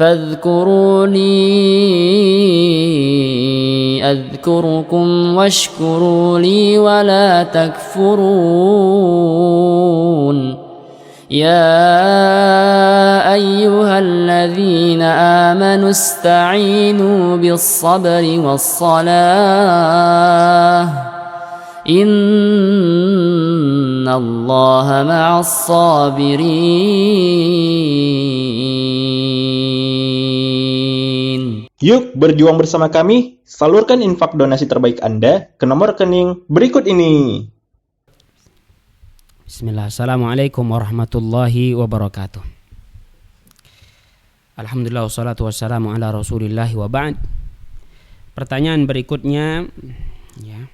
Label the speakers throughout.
Speaker 1: فاذكروني أذكركم واشكروا لي ولا تكفرون يا أيها الذين آمنوا استعينوا بالصبر والصلاة إن الله مع الصابرين.
Speaker 2: Yuk berjuang bersama kami, salurkan infak donasi terbaik Anda ke nomor rekening berikut ini.
Speaker 3: Bismillah. Assalamualaikum warahmatullahi wabarakatuh. Alhamdulillah wassalatu wassalamu ala Rasulillah wa ba'd. Pertanyaan berikutnya ya,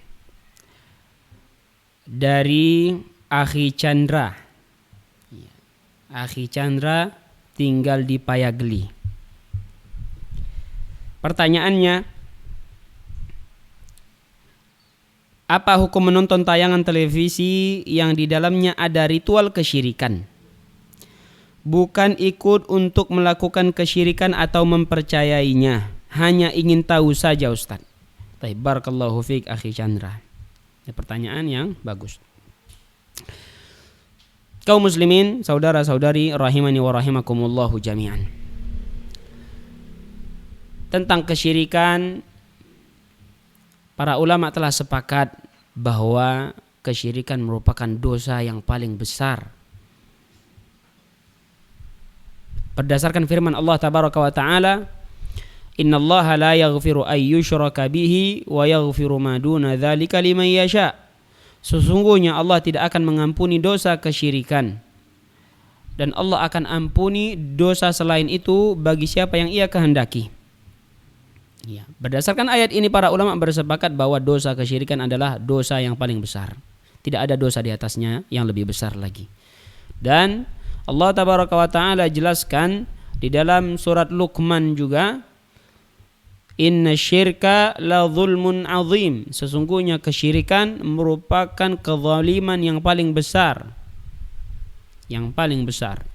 Speaker 3: dari Akhi Chandra. Akhi Chandra tinggal di Payagli. Pertanyaannya, apa hukum menonton tayangan televisi yang di dalamnya ada ritual kesyirikan? Bukan ikut untuk melakukan kesyirikan atau mempercayainya, hanya ingin tahu saja Ustaz. Barakallahu fiik Akhi Chandra. Ini pertanyaan yang bagus. Kaum muslimin, saudara-saudari rahimani wa rahimakumullahu jami'an. Tentang kesyirikan, para ulama telah sepakat bahwa kesyirikan merupakan dosa yang paling besar. Berdasarkan firman Allah tabaraka wa taala, "Innallaha la yaghfiru ay yushraka bihi wa yaghfiru ma duna dzalika liman yasha." Sesungguhnya Allah tidak akan mengampuni dosa kesyirikan, dan Allah akan ampuni dosa selain itu bagi siapa yang Ia kehendaki. Ya, berdasarkan ayat ini para ulama bersepakat bahwa dosa kesyirikan adalah dosa yang paling besar. Tidak ada dosa di atasnya yang lebih besar lagi. Dan Allah tabaraka wa taala jelaskan di dalam surat Luqman juga, "Inna syirka la zulmun azim." Sesungguhnya kesyirikan merupakan kezaliman yang paling besar. Yang paling besar.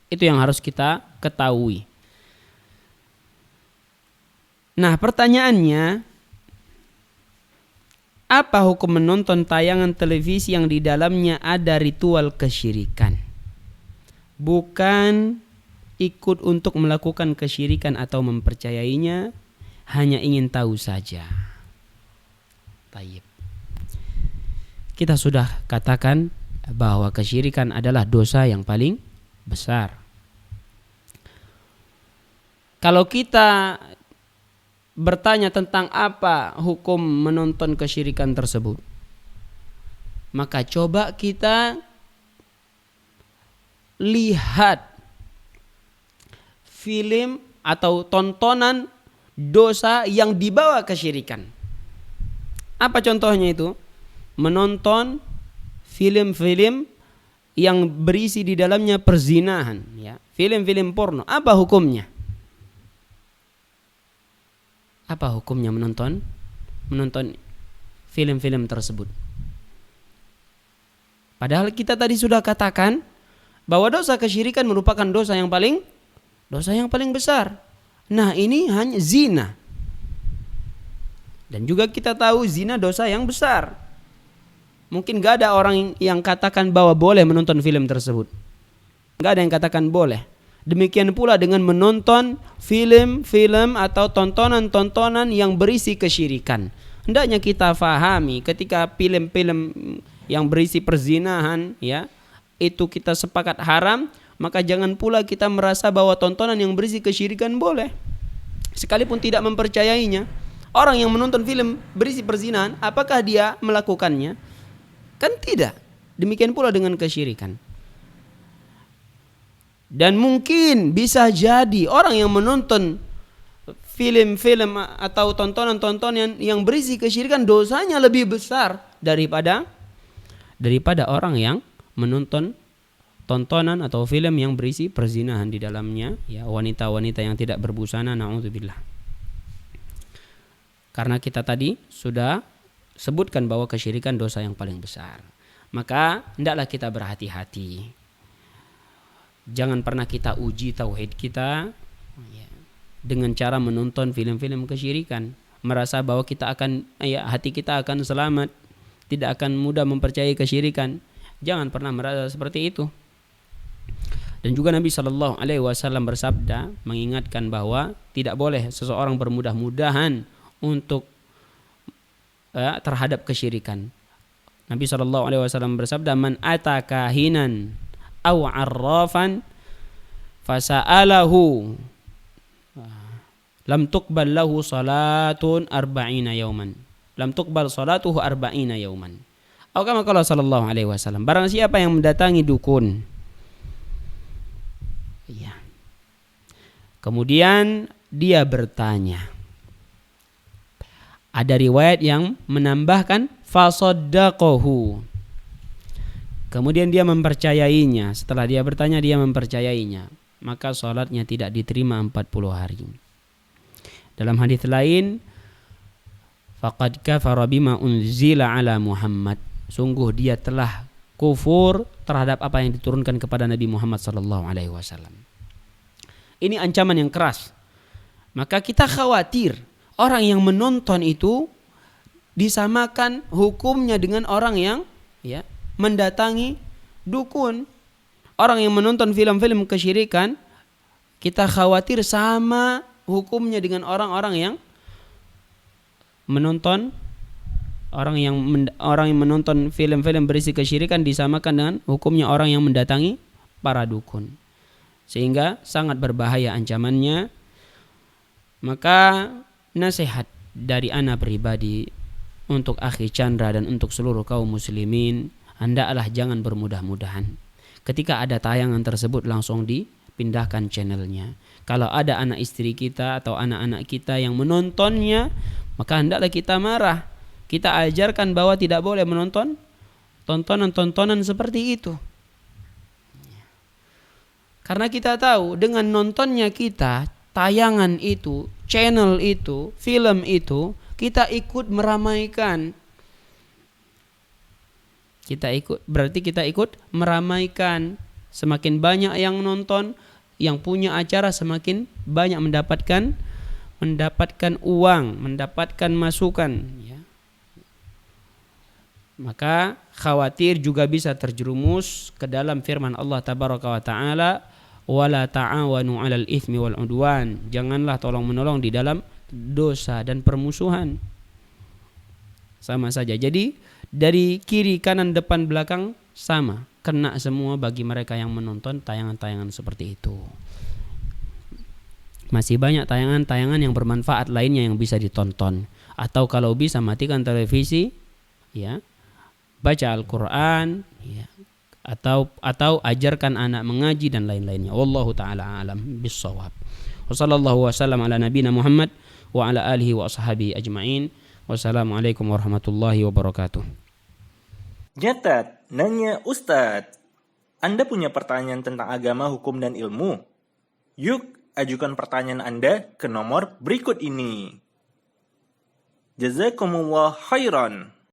Speaker 3: Itu yang harus kita ketahui. Nah, pertanyaannya, apa hukum menonton tayangan televisi yang di dalamnya ada ritual kesyirikan? Bukan ikut untuk melakukan kesyirikan atau mempercayainya, hanya ingin tahu saja. Baik. Kita sudah katakan bahwa kesyirikan adalah dosa yang paling besar. Kalau kita bertanya tentang apa hukum menonton kesyirikan tersebut, maka coba kita lihat film atau tontonan dosa yang dibawa kesyirikan. Apa contohnya itu? Menonton film-film yang berisi di dalamnya perzinahan, ya, film-film porno. Apa hukumnya? Apa hukumnya menonton film-film tersebut? Padahal kita tadi sudah katakan bahwa dosa kesyirikan merupakan dosa yang paling besar. Nah, ini hanya zina. Dan juga kita tahu zina dosa yang besar. Mungkin gak ada orang yang katakan bahwa boleh menonton film tersebut. Gak ada yang katakan boleh. Demikian pula dengan menonton film-film atau tontonan-tontonan yang berisi kesyirikan. Hendaknya kita fahami ketika film-film yang berisi perzinahan, ya, itu kita sepakat haram, maka jangan pula kita merasa bahwa tontonan yang berisi kesyirikan boleh. Sekalipun tidak mempercayainya. Orang yang menonton film berisi perzinahan, apakah dia melakukannya? Kan tidak. Demikian pula dengan kesyirikan. Dan mungkin bisa jadi orang yang menonton film-film atau tontonan-tontonan yang berisi kesyirikan dosanya lebih besar daripada orang yang menonton tontonan atau film yang berisi perzinahan di dalamnya, ya, wanita-wanita yang tidak berbusana, na'udzubillah. Karena kita tadi sudah sebutkan bahwa kesyirikan dosa yang paling besar. Maka hendaklah kita berhati-hati. Jangan pernah kita uji tauhid kita dengan cara menonton film-film kesyirikan, merasa bahwa kita akan hati kita akan selamat, tidak akan mudah mempercayai kesyirikan. Jangan pernah merasa seperti itu. Dan juga Nabi SAW bersabda mengingatkan bahwa tidak boleh seseorang bermudah-mudahan untuk terhadap kesyirikan. Nabi SAW bersabda, man ataka hinan aw arrafan fasa'alahu lam tuqbal lahu salatun arba'ina yauman. Lam tuqbal salatuhu arba'ina yauman. Atau kama qala sallallahu alaihi wasallam, barang siapa yang mendatangi dukun, ya, kemudian dia bertanya. Ada riwayat yang menambahkan fasaddaqahu. Kemudian dia mempercayainya. Setelah dia bertanya, dia mempercayainya. Maka salatnya tidak diterima 40 hari. Dalam hadis lain, faqad kafara bima unzila ala Muhammad. Sungguh dia telah kufur terhadap apa yang diturunkan kepada Nabi Muhammad sallallahu alaihi wasallam. Ini ancaman yang keras. Maka kita khawatir orang yang menonton itu disamakan hukumnya dengan orang yang mendatangi dukun. Orang yang menonton film-film kesyirikan, kita khawatir sama hukumnya dengan orang-orang yang menonton orang yang menonton film-film berisi kesyirikan, disamakan dengan hukumnya orang yang mendatangi para dukun. Sehingga sangat berbahaya ancamannya. Maka nasihat dari ana pribadi untuk akhi Chandra dan untuk seluruh kaum muslimin, hendaklah jangan bermudah-mudahan. Ketika ada tayangan tersebut langsung dipindahkan channelnya. Kalau ada anak istri kita atau anak-anak kita yang menontonnya, maka hendaklah kita marah. Kita ajarkan bahwa tidak boleh menonton tontonan-tontonan seperti itu. Karena kita tahu dengan nontonnya kita tayangan itu, channel itu, film itu, kita ikut meramaikan. Berarti kita ikut meramaikan. Semakin banyak yang nonton, yang punya acara semakin banyak mendapatkan uang, mendapatkan masukan. Maka khawatir juga bisa terjerumus ke dalam firman Allah Tabaraka wa Ta'ala, wala ta'awanu 'alal itsmi wal 'udwan. Janganlah tolong-menolong di dalam dosa dan permusuhan. Sama saja. Jadi dari kiri, kanan, depan, belakang sama, kena semua bagi mereka yang menonton tayangan-tayangan seperti itu. Masih banyak tayangan-tayangan yang bermanfaat lainnya yang bisa ditonton. Atau kalau bisa matikan televisi, baca Al-Quran, atau ajarkan anak mengaji dan lain-lainnya. Wallahu taala alam bissawab. Wa sallallahu wasallam ala nabiyina Muhammad wa ala alihi wa ashabihi ajmain. Wassalamualaikum warahmatullahi wabarakatuh.
Speaker 2: Nyatat, nanya Ustadz. Anda punya pertanyaan tentang agama, hukum, dan ilmu? Yuk, ajukan pertanyaan Anda ke nomor berikut ini. Jazakumullah khairan.